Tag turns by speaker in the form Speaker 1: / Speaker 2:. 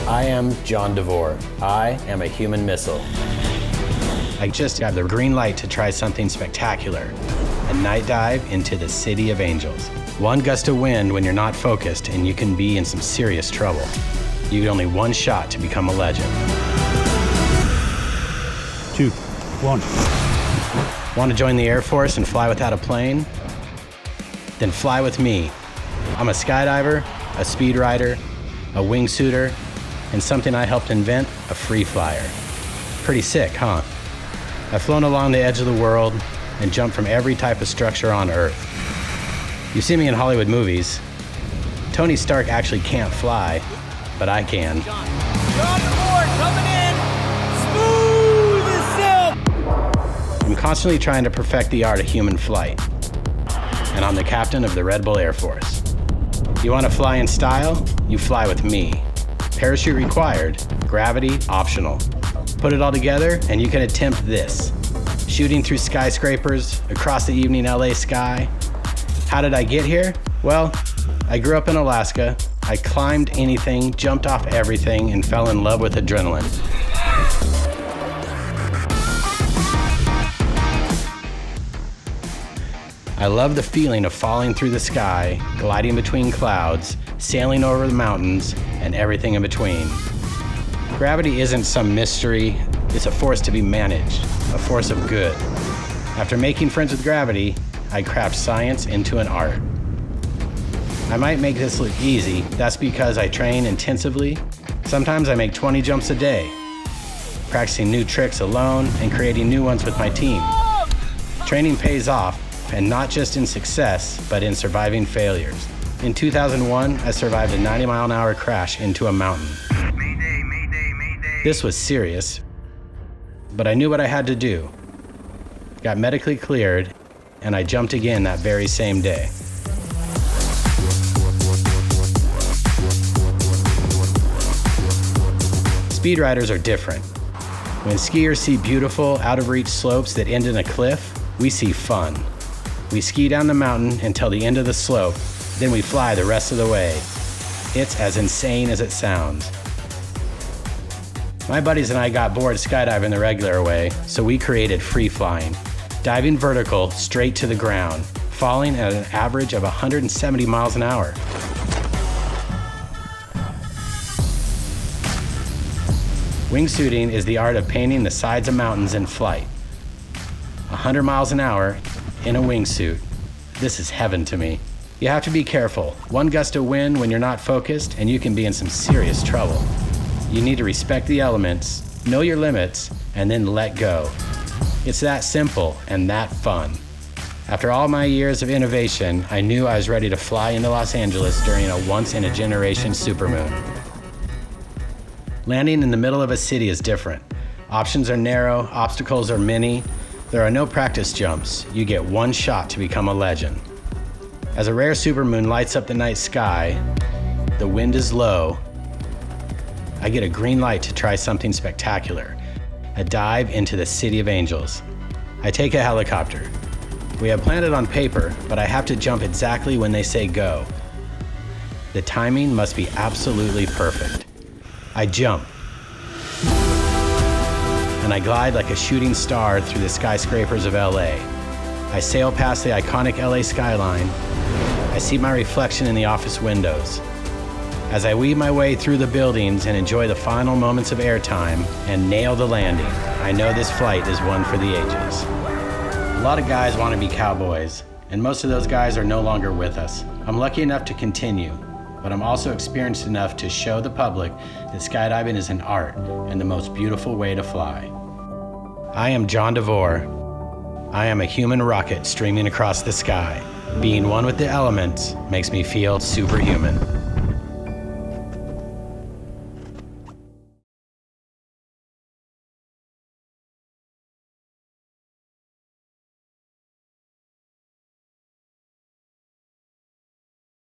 Speaker 1: I am Jon Devore. I am a human missile.
Speaker 2: I just got the green light to try something spectacular. A night dive into the City of Angels. One gust of wind when you're not focused and you can be in some serious trouble. You get only one shot to become a legend.
Speaker 3: 2, 1.
Speaker 2: Want to join the Air Force and fly without a plane? Then fly with me. I'm a skydiver, a speed rider, a wingsuiter, and something I helped invent, a free flyer. Pretty sick, huh? I've flown along the edge of the world and jumped from every type of structure on Earth. You see me in Hollywood movies. Tony Stark actually can't fly, but I can.
Speaker 4: Jon Devore coming in, smooth as silk.
Speaker 2: I'm constantly trying to perfect the art of human flight, and I'm the captain of the Red Bull Air Force. You want to fly in style? You fly with me. Parachute required, gravity optional. Put it all together and you can attempt this. Shooting through skyscrapers, across the evening LA sky. How did I get here? Well, I grew up in Alaska. I climbed anything, jumped off everything, and fell in love with adrenaline. I love the feeling of falling through the sky, gliding between clouds, sailing over the mountains, and everything in between. Gravity isn't some mystery, it's a force to be managed, a force of good. After making friends with gravity, I craft science into an art. I might make this look easy, that's because I train intensively. Sometimes I make 20 jumps a day, practicing new tricks alone and creating new ones with my team. Training pays off, and not just in success, but in surviving failures. In 2001, I survived a 90-mile-an-hour crash into a mountain.
Speaker 5: Mayday, mayday, mayday.
Speaker 2: This was serious, but I knew what I had to do. Got medically cleared, and I jumped again that very same day. Speed riders are different. When skiers see beautiful, out-of-reach slopes that end in a cliff, we see fun. We ski down the mountain until the end of the slope, then we fly the rest of the way. It's as insane as it sounds. My buddies and I got bored skydiving the regular way, so we created free flying, diving vertical straight to the ground, falling at an average of 170 miles an hour. Wingsuiting is the art of painting the sides of mountains in flight. 100 miles an hour in a wingsuit. This is heaven to me. You have to be careful. One gust of wind when you're not focused and you can be in some serious trouble. You need to respect the elements, know your limits, and then let go. It's that simple and that fun. After all my years of innovation, I knew I was ready to fly into Los Angeles during a once-in-a-generation supermoon. Landing in the middle of a city is different. Options are narrow, obstacles are many. There are no practice jumps. You get one shot to become a legend. As a rare supermoon lights up the night sky, the wind is low, I get a green light to try something spectacular, a dive into the City of Angels. I take a helicopter. We have planned it on paper, but I have to jump exactly when they say go. The timing must be absolutely perfect. I jump, and I glide like a shooting star through the skyscrapers of LA. I sail past the iconic LA skyline. I see my reflection in the office windows. As I weave my way through the buildings and enjoy the final moments of airtime and nail the landing, I know this flight is one for the ages. A lot of guys want to be cowboys, and most of those guys are no longer with us. I'm lucky enough to continue, but I'm also experienced enough to show the public that skydiving is an art and the most beautiful way to fly. I am Jon Devore. I am a human rocket streaming across the sky. Being one with the elements makes me feel superhuman.